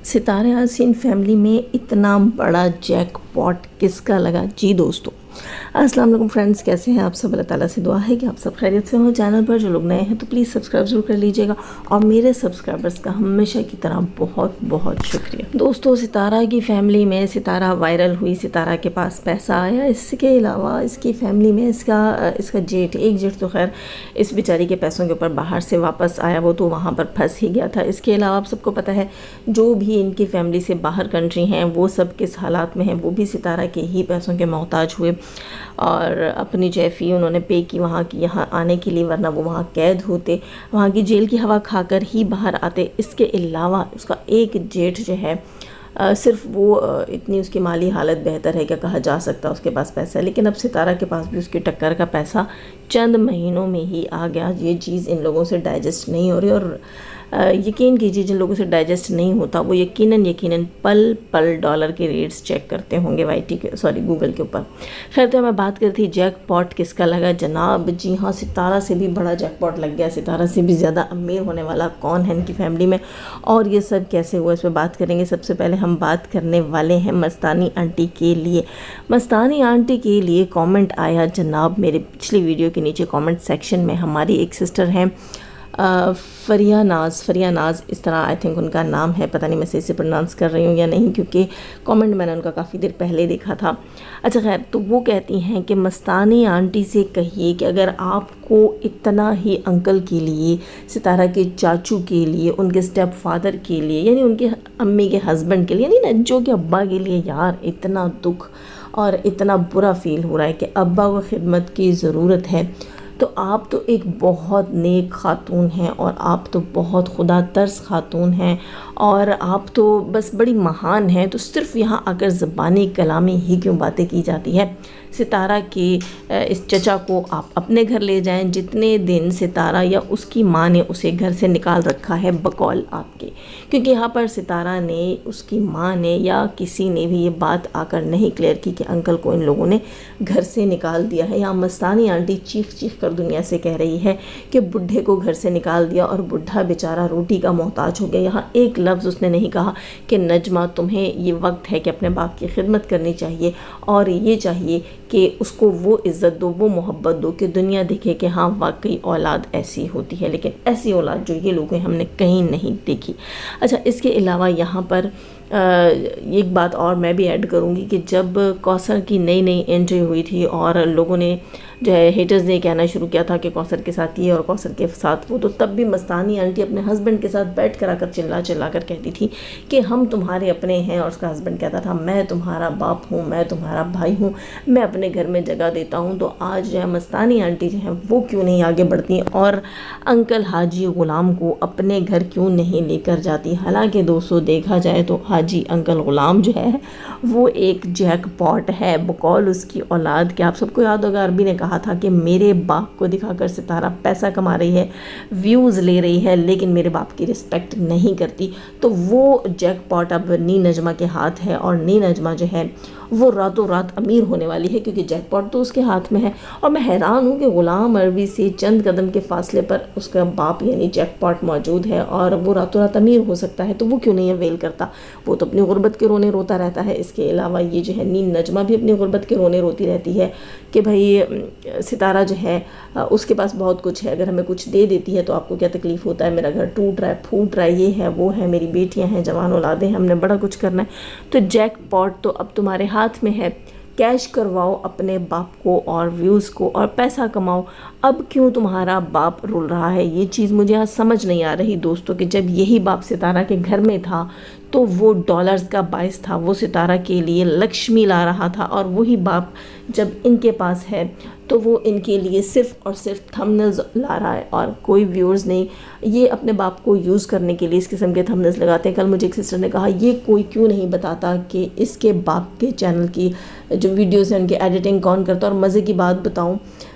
ستارہ یاسین فیملی میں اتنا بڑا جیک پاٹ کس کا لگا؟ جی دوستو، السلام علیکم فرینڈز، کیسے ہیں آپ سب؟ اللہ تعالیٰ سے دعا ہے کہ آپ سب خیریت سے ہوں۔ چینل پر جو لوگ نئے ہیں تو پلیز سبسکرائب ضرور کر لیجئے گا، اور میرے سبسکرائبرز کا ہمیشہ کی طرح بہت بہت شکریہ۔ دوستو، ستارہ کی فیملی میں ستارہ وائرل ہوئی، ستارہ کے پاس پیسہ آیا۔ اس کے علاوہ اس کی فیملی میں اس کا جیٹ، ایک جیٹ تو خیر اس بیچاری کے پیسوں کے اوپر باہر سے واپس آیا، وہ تو وہاں پر پھنس ہی گیا تھا۔ اس کے علاوہ آپ سب کو پتہ ہے جو بھی ان کی فیملی سے باہر کنٹری ہیں وہ سب کس حالات میں ہیں، وہ بھی ستارہ کے ہی پیسوں کے محتاج ہوئے، اور اپنی جو فی انہوں نے پے کی وہاں کی یہاں آنے کے لیے، ورنہ وہ وہاں قید ہوتے، وہاں کی جیل کی ہوا کھا کر ہی باہر آتے۔ اس کے علاوہ اس کا ایک جیٹ جو ہے، صرف وہ اتنی اس کی مالی حالت بہتر ہے کہ کہا جا سکتا اس کے پاس پیسہ ہے، لیکن اب ستارہ کے پاس بھی اس کی ٹکر کا پیسہ چند مہینوں میں ہی آ گیا۔ یہ چیز ان لوگوں سے ڈائجسٹ نہیں ہو رہی، اور یقین کیجیے جن لوگوں سے ڈائجسٹ نہیں ہوتا وہ یقیناً پل پل ڈالر کے ریٹس چیک کرتے ہوں گے گوگل کے اوپر۔ خیر، تو میں بات کرتی تھی جیک پاٹ کس کا لگا جناب؟ جی ہاں، ستارہ سے بھی بڑا جیک پاٹ لگ گیا۔ ستارہ سے بھی زیادہ امیر ہونے والا کون ہے ان کی فیملی میں، اور یہ سب کیسے ہوا، اس پہ بات کریں گے۔ سب سے پہلے ہم بات کرنے والے ہیں مستانی آنٹی کے لیے۔ مستانی آنٹی کے لیے کامنٹ آیا جناب میرے پچھلی ویڈیو کے نیچے کامنٹ سیکشن میں۔ ہماری ایک سسٹر ہیں فریہ ناز اس طرح آئی تھنک ان کا نام ہے، پتہ نہیں میں صحیح سے پروناؤنس کر رہی ہوں یا نہیں، کیونکہ کامنٹ میں نے ان کا کافی دیر پہلے دیکھا تھا۔ اچھا خیر، تو وہ کہتی ہیں کہ مستانی آنٹی سے کہیے کہ اگر آپ کو اتنا ہی انکل کے لیے، ستارہ کے چاچو کے لیے، ان کے اسٹیپ فادر کے لیے، یعنی ان کے امی کے ہسبینڈ کے لیے، یعنی نجو کے ابا کے لیے یار اتنا دکھ اور اتنا برا فیل ہو رہا ہے کہ ابا کو خدمت کی ضرورت ہے، تو آپ تو ایک بہت نیک خاتون ہیں، اور آپ تو بہت خدا ترس خاتون ہیں، اور آپ تو بس بڑی مہان ہیں، تو صرف یہاں آ کر زبانی کلامی ہی کیوں باتیں کی جاتی ہے؟ ستارہ کے اس چچا کو آپ اپنے گھر لے جائیں، جتنے دن ستارہ یا اس کی ماں نے اسے گھر سے نکال رکھا ہے بقول آپ کے، کیونکہ یہاں پر ستارہ نے، اس کی ماں نے یا کسی نے بھی یہ بات آ کر نہیں کلیئر کی کہ انکل کو ان لوگوں نے گھر سے نکال دیا ہے۔ یہاں مستانی آنٹی چیخ چیخ کر دنیا سے کہہ رہی ہے کہ بڈھے کو گھر سے نکال دیا اور بڈھا بیچارہ روٹی کا محتاج ہو گیا۔ یہاں ایک لفظ اس نے نہیں کہا کہ نجمہ تمہیں یہ وقت ہے کہ اپنے باپ کی خدمت کرنی چاہیے، اور یہ چاہیے کہ اس کو وہ عزت دو، وہ محبت دو کہ دنیا دیکھے کہ ہاں واقعی اولاد ایسی ہوتی ہے، لیکن ایسی اولاد جو یہ لوگ ہیں ہم نے کہیں نہیں دیکھی۔ اچھا، اس کے علاوہ یہاں پر ایک بات اور میں بھی ایڈ کروں گی کہ جب کوثر کی نئی انٹری ہوئی تھی اور لوگوں نے جو ہے ہیٹرز نے کہنا شروع کیا تھا کہ کوثر کے ساتھ یہ اور کوثر کے ساتھ وہ، تو تب بھی مستانی آنٹی اپنے ہسبینڈ کے ساتھ بیٹھ کر آ کر چلا کر کہتی تھی کہ ہم تمہارے اپنے ہیں، اور اس کا ہسبینڈ کہتا تھا میں تمہارا باپ ہوں، میں تمہارا بھائی ہوں، میں اپنے گھر میں جگہ دیتا ہوں۔ تو آج جو ہے مستانی آنٹی جو ہیں وہ کیوں نہیں آگے بڑھتی اور انکل حاجی غلام کو اپنے گھر کیوں نہیں لے کر جاتی؟ حالانکہ دوستو دیکھا جائے تو حاجی انکل غلام جو ہے وہ ایک جیک پاٹ ہے بقول اس کی اولاد کے۔ آپ سب کو یاد ہوگا عربی نے کہا تھا کہ میرے باپ کو دکھا کر ستارہ پیسہ کما رہی ہے، ویوز لے رہی ہے، لیکن میرے باپ کی رسپیکٹ نہیں کرتی۔ تو وہ جیک پاٹ اب نی نجمہ کے ہاتھ ہے، اور نی نجمہ جو ہے وہ راتوں رات امیر ہونے والی ہے، کیونکہ جیک پاٹ تو اس کے ہاتھ میں ہے۔ اور میں حیران ہوں کہ غلام عربی سے چند قدم کے فاصلے پر اس کا باپ یعنی جیک پاٹ موجود ہے، اور وہ راتوں رات امیر ہو سکتا ہے، تو وہ کیوں نہیں اویل کرتا؟ وہ تو اپنی غربت کے رونے روتا رہتا ہے۔ اس کے علاوہ یہ جو ہے نین نجمہ بھی اپنی غربت کے رونے روتی رہتی ہے کہ بھائی ستارہ جو ہے اس کے پاس بہت کچھ ہے، اگر ہمیں کچھ دے دیتی ہے تو آپ کو کیا تکلیف ہوتا ہے؟ میرا گھر ٹوٹ رہا ہے، پھوٹ رہا ہے، یہ ہے وہ ہے، میری بیٹیاں ہیں، جوان اولادیں ہیں، ہم نے بڑا کچھ کرنا ہے۔ تو جیک پاٹ تو اب تمہارے ہاتھ میں ہے، کیش کرواؤ اپنے باپ کو اور ویوز کو اور پیسہ کماؤ۔ اب کیوں تمہارا باپ رول رہا ہے؟ یہ چیز مجھے آج سمجھ نہیں آ رہی دوستو، کہ جب یہی باپ ستارہ کے گھر میں تھا تو وہ ڈالرز کا باعث تھا، وہ ستارہ کے لیے لکشمی لا رہا تھا، اور وہی باپ جب ان کے پاس ہے تو وہ ان کے لیے صرف اور صرف تھمبنیلز لا رہا ہے اور کوئی ویورز نہیں۔ یہ اپنے باپ کو یوز کرنے کے لیے اس قسم کے تھمبنیلز لگاتے ہیں۔ کل مجھے ایک سسٹر نے کہا یہ کوئی کیوں نہیں بتاتا کہ اس کے باپ کے چینل کی جو ویڈیوز ہیں ان کی ایڈیٹنگ کون کرتا ہے؟ اور مزے کی بات بتاؤں،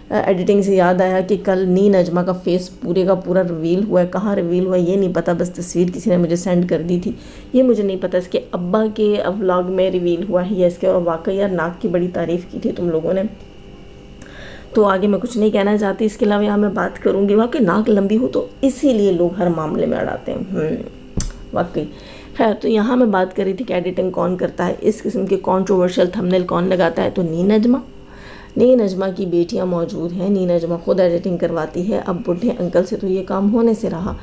ایڈیٹنگ سے یاد آیا کہ کل نی نجمہ کا فیس پورے کا پورا ریویل ہوا ہے۔ کہاں ریویل ہوا ہے یہ نہیں پتہ، بس تصویر کسی نے مجھے سینڈ کر دی تھی، یہ مجھے نہیں پتہ اس کے ابا کے ولاگ میں ریویل ہوا ہے یا اس کے، اور واقعی یار ناک کی بڑی تعریف کی تھی تم لوگوں نے، تو آگے میں کچھ نہیں کہنا چاہتی۔ اس کے علاوہ یہاں میں بات کروں گی، واقعی ناک لمبی ہو تو اسی لیے لوگ ہر معاملے میں اڑاتے ہیں، واقعی۔ خیر، تو یہاں میں بات کر رہی تھی کہ ایڈیٹنگ کون کرتا ہے، اس قسم کے کنٹروورشل تھمبنیل کون لگاتا ہے، تو نی نجمہ کی بیٹیاں موجود ہیں۔ نی نجمہ خود ایڈیٹنگ کرواتی ہے۔ اب بڈھے انکل سے تو یہ کام ہونے سے رہا۔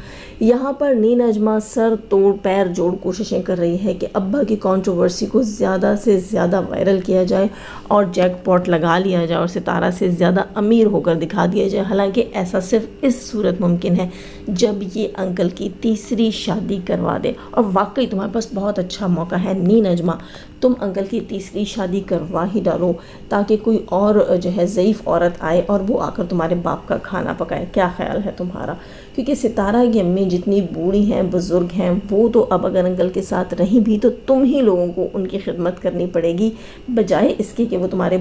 یہاں پر نی نجمہ سر توڑ پیر جوڑ کوششیں کر رہی ہے کہ ابا کی کنٹروورسی کو زیادہ سے زیادہ وائرل کیا جائے اور جیک پاٹ لگا لیا جائے اور ستارہ سے زیادہ امیر ہو کر دکھا دیا جائے، حالانکہ ایسا صرف اس صورت ممکن ہے جب یہ انکل کی تیسری شادی کروا دے۔ اور واقعی تمہارے پاس بہت اچھا موقع ہے نی نجمہ، تم انکل کی تیسری شادی کروا ہی ڈالو تاکہ کوئی اور جو ہے ضعیف عورت آئے اور وہ آ کر تمہارے باپ کا کھانا پکائے۔ کیا خیال ہے تمہارا؟ کیونکہ ستارہ کی امی جتنی بوڑھی ہیں، بزرگ ہیں، وہ تو اب اگر انکل کے ساتھ رہیں بھی تو تم ہی لوگوں کو ان کی خدمت کرنی پڑے گی، بجائے اس کے کہ وہ تمہارے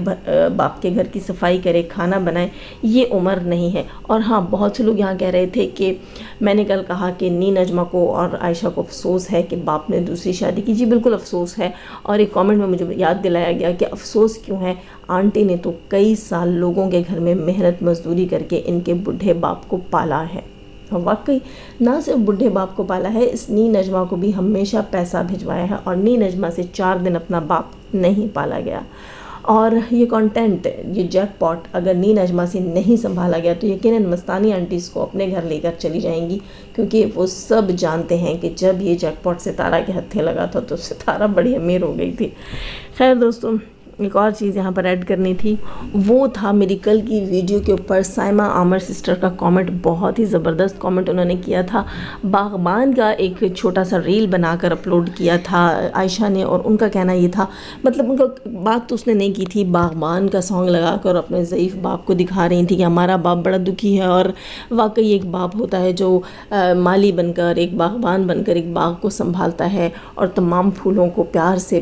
باپ کے گھر کی صفائی کرے، کھانا بنائے۔ یہ عمر نہیں ہے۔ اور ہاں، بہت سے لوگ یہاں کہہ رہے تھے کہ میں نے کل کہا کہ نی نجمہ کو اور عائشہ کو افسوس ہے کہ باپ نے دوسری شادی کی۔ جی بالکل افسوس ہے، اور ایک کامنٹ میں مجھے یاد دلایا گیا کہ افسوس کیوں ہے، آنٹی نے تو کئی سال لوگوں کے گھر میں محنت مزدوری کر کے ان کے بڈھے باپ کو پالا ہے۔ واقعی نہ صرف بڈھے باپ کو پالا ہے، اس نی نجمہ کو بھی ہمیشہ پیسہ بھجوایا ہے، اور نی نجمہ سے 4 دن اپنا باپ نہیں پالا گیا۔ اور یہ کنٹینٹ، یہ جیک پاٹ اگر نی نجمہ سے نہیں سنبھالا گیا تو یقیناً مستانی آنٹیز کو اپنے گھر لے کر چلی جائیں گی، کیونکہ وہ سب جانتے ہیں کہ جب یہ جیک پاٹ ستارہ کے ہتھے لگا تھا تو ستارہ بڑی امیر ہو گئی تھی۔ خیر دوستوں، ایک اور چیز یہاں پر ایڈ کرنی تھی، وہ تھا میری کل کی ویڈیو کے اوپر سائمہ عامر سسٹر کا کامنٹ۔ بہت ہی زبردست کامنٹ انہوں نے کیا تھا۔ باغبان کا ایک چھوٹا سا ریل بنا کر اپلوڈ کیا تھا عائشہ نے، اور ان کا کہنا یہ تھا، مطلب ان کا بات تو اس نے نہیں کی تھی، باغبان کا سانگ لگا کر اپنے ضعیف باپ کو دکھا رہی تھی کہ ہمارا باپ بڑا دکھی ہے، اور واقعی ایک باپ ہوتا ہے جو مالی بن کر، ایک باغبان بن کر ایک باغ کو سنبھالتا ہے اور تمام پھولوں کو پیار سے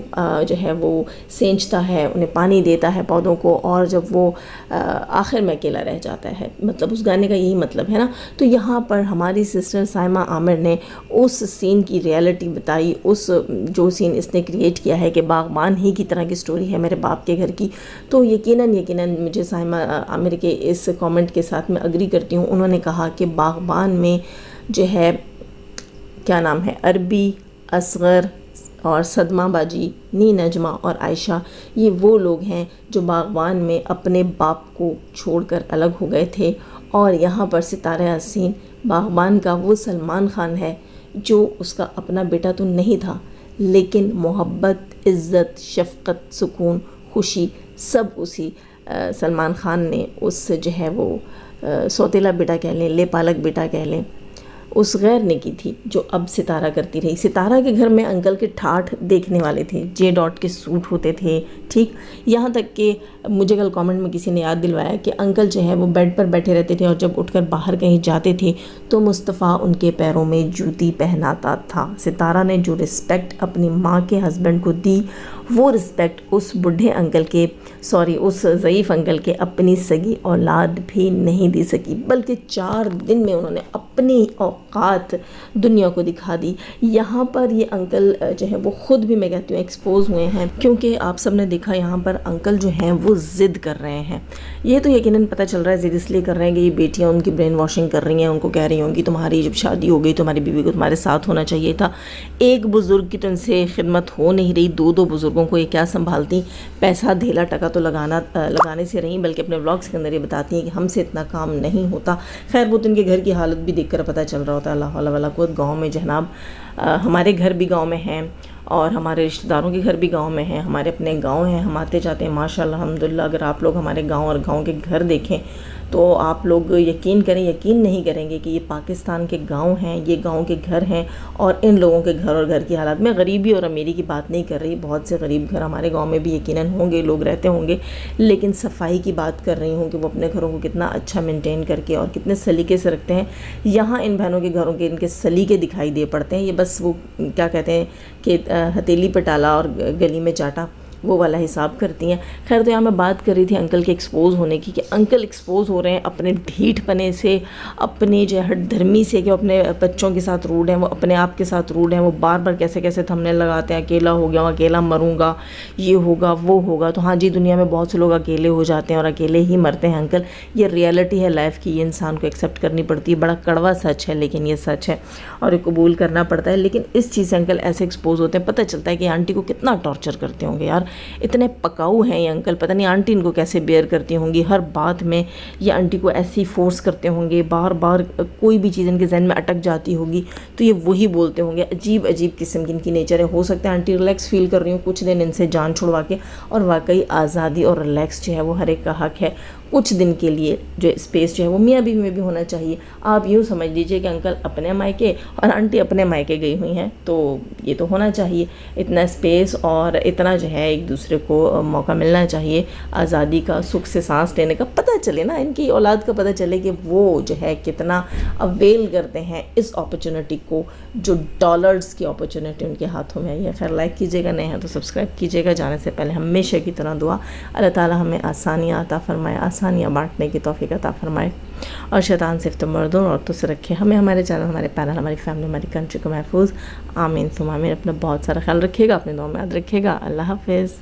جو ہے وہ سینچتا ہے، انہیں پانی دیتا ہے پودوں کو، اور جب وہ آخر میں اکیلا رہ جاتا ہے، مطلب اس گانے کا یہی مطلب ہے نا۔ تو یہاں پر ہماری سسٹر سائمہ عامر نے اس سین کی ریئلٹی بتائی، اس جو سین اس نے کریٹ کیا ہے کہ باغبان ہی کی طرح کی سٹوری ہے میرے باپ کے گھر کی۔ تو یقیناً مجھے سائمہ عامر کے اس کامنٹ کے ساتھ میں اگری کرتی ہوں۔ انہوں نے کہا کہ باغبان میں جو ہے کیا نام ہے، عربی، اصغر اور صدمہ باجی، نی نجمہ اور عائشہ، یہ وہ لوگ ہیں جو باغبان میں اپنے باپ کو چھوڑ کر الگ ہو گئے تھے، اور یہاں پر ستارہ حسین باغبان کا وہ سلمان خان ہے جو اس کا اپنا بیٹا تو نہیں تھا، لیکن محبت، عزت، شفقت، سکون، خوشی سب اسی سلمان خان نے اس جو ہے وہ سوتیلا بیٹا کہہ لیں، لے پالک بیٹا کہہ لیں، اس غیر نے کی تھی جو اب ستارہ کرتی رہی۔ ستارہ کے گھر میں انکل کے ٹھاٹھ دیکھنے والے تھے، جے ڈاٹ کے سوٹ ہوتے تھے، ٹھیک، یہاں تک کہ مجھے کل کامنٹ میں کسی نے یاد دلوایا کہ انکل جو ہے وہ بیڈ پر بیٹھے رہتے تھے، اور جب اٹھ کر باہر کہیں جاتے تھے تو مصطفیٰ ان کے پیروں میں جوتی پہناتا تھا۔ ستارہ نے جو رسپیکٹ اپنی ماں کے ہسبینڈ کو دی، وہ رسپیکٹ اس بڈھے انکل کے اس ضعیف انکل کے اپنی سگی اولاد بھی نہیں دے سکی، بلکہ 4 دن میں انہوں نے اپنی اوقات دنیا کو دکھا دی۔ یہاں پر یہ انکل جو ہے وہ خود بھی، میں کہتی ہوں، ایکسپوز ہوئے ہیں، کیونکہ آپ سب نے دیکھا یہاں پر انکل جو ہیں وہ ضد کر رہے ہیں۔ یہ تو یقیناً پتہ چل رہا ہے ضد اس لیے کر رہے ہیں کہ یہ بیٹیاں ان کی برین واشنگ کر رہی ہیں، ان کو کہہ رہی ہوں گی تمہاری جب شادی ہو گئی تمہاری بیوی کو تمہارے ساتھ ہونا چاہیے تھا، ایک بزرگ کی تو ان سے خدمت ہو نہیں رہی، 2 بزرگوں کو یہ کیا سنبھالتی، پیسہ دھیلا ٹکا تو لگانے سے رہیں، بلکہ اپنے ولاگس کے اندر یہ بتاتی ہیں کہ ہم سے اتنا کام نہیں ہوتا۔ خیر، وہ تو ان کے گھر کی حالت بھی دیکھ کر پتہ چل رہا ہوتا ہے۔ اللہ ولا قوت، گاؤں میں جناب، ہمارے گھر بھی گاؤں میں ہیں، اور ہمارے رشتہ داروں کے گھر بھی گاؤں میں ہیں، ہمارے اپنے گاؤں ہیں، ہم آتے جاتے ہیں ماشاءاللہ الحمدللہ۔ اگر آپ لوگ ہمارے گاؤں اور گاؤں کے گھر دیکھیں تو آپ لوگ یقین نہیں کریں گے کہ یہ پاکستان کے گاؤں ہیں، یہ گاؤں کے گھر ہیں، اور ان لوگوں کے گھر اور گھر کی حالات میں غریبی اور امیری کی بات نہیں کر رہی، بہت سے غریب گھر ہمارے گاؤں میں بھی یقیناً ہوں گے، لوگ رہتے ہوں گے، لیکن صفائی کی بات کر رہی ہوں کہ وہ اپنے گھروں کو کتنا اچھا مینٹین کر کے اور کتنے سلیقے سے رکھتے ہیں۔ یہاں ان بہنوں کے گھروں کے ان کے سلیقے دکھائی دے پڑتے ہیں، یہ بس وہ کیا کہتے ہیں کہ ہتیلی پہ ڈالا اور گلی میں چاٹا، وہ والا حساب کرتی ہیں. خیر تو یہاں میں بات کر رہی تھی انکل کے ایکسپوز ہونے کی کہ انکل ایکسپوز ہو رہے ہیں اپنے ڈھیٹ پنے سے, اپنے جو ہے ہٹ دھرمی سے, کہ وہ اپنے بچوں کے ساتھ روڈ ہیں, وہ اپنے آپ کے ساتھ روڈ ہیں, وہ بار بار کیسے کیسے تھمنے لگاتے ہیں اکیلا ہو گیا ہوں, اکیلا مروں گا, یہ ہوگا وہ ہوگا. تو ہاں جی, دنیا میں بہت سے لوگ اکیلے ہو جاتے ہیں اور اکیلے ہی مرتے ہیں انکل. یہ ریئلٹی ہے لائف کی, یہ انسان کو ایکسیپٹ کرنی پڑتی ہے. بڑا کڑوا سچ ہے لیکن یہ سچ ہے اور یہ قبول کرنا پڑتا ہے. لیکن اس چیز سے انکل ایسے ایکسپوز ہوتے ہیں, پتہ چلتا ہے کہ آنٹی کو کتنا ٹارچر کرتے ہوں گے یار. اتنے پکاؤ ہیں یہ انکل, پتہ نہیں آنٹی ان کو کیسے بیئر کرتی ہوں گی. ہر بات میں یہ آنٹی کو ایسی فورس کرتے ہوں گے, بار بار کوئی بھی چیز ان کے ذہن میں اٹک جاتی ہوگی تو یہ وہی بولتے ہوں گے. عجیب عجیب قسم کی ان کی نیچر ہے. ہو سکتا ہے آنٹی ریلیکس فیل کر رہی ہوں کچھ دن ان سے جان چھڑوا کے, اور واقعی آزادی اور ریلیکس جو ہے وہ ہر ایک کا حق ہے. کچھ دن کے لیے جو اسپیس جو ہے وہ میاں بیوی میں بھی ہونا چاہیے. آپ یوں سمجھ لیجئے کہ انکل اپنے مائکے اور آنٹی اپنے مائکے گئی ہوئی ہیں, تو یہ تو ہونا چاہیے. اتنا اسپیس اور اتنا جو ہے ایک دوسرے کو موقع ملنا چاہیے آزادی کا, سکھ سے سانس لینے کا. پتہ چلے نا ان کی اولاد کا, پتہ چلے کہ وہ جو ہے کتنا اویل کرتے ہیں اس اپرچونٹی کو, جو ڈالرز کی اپرچونٹی ان کے ہاتھوں میں ہے. خیر لائک کیجیے گا, نہیں ہے تو سبسکرائب کیجیے گا. جانے سے پہلے ہمیشہ کی طرح دعا, اللہ تعالی ہمیں آسانیاں عطا فرمائے, آسانیاں بانٹنے کی توفیق عطا فرمائے, اور شیطان صرف مردوں اور عورتوں سے رکھے. ہمیں, ہمارے چینل, ہمارے پیرل, ہماری فیملی, ہماری کنٹری کو محفوظ. آمین ثم آمین. اپنا بہت سارا خیال رکھیے گا, اپنے دعاؤں میں یاد رکھیے گا. اللہ حافظ.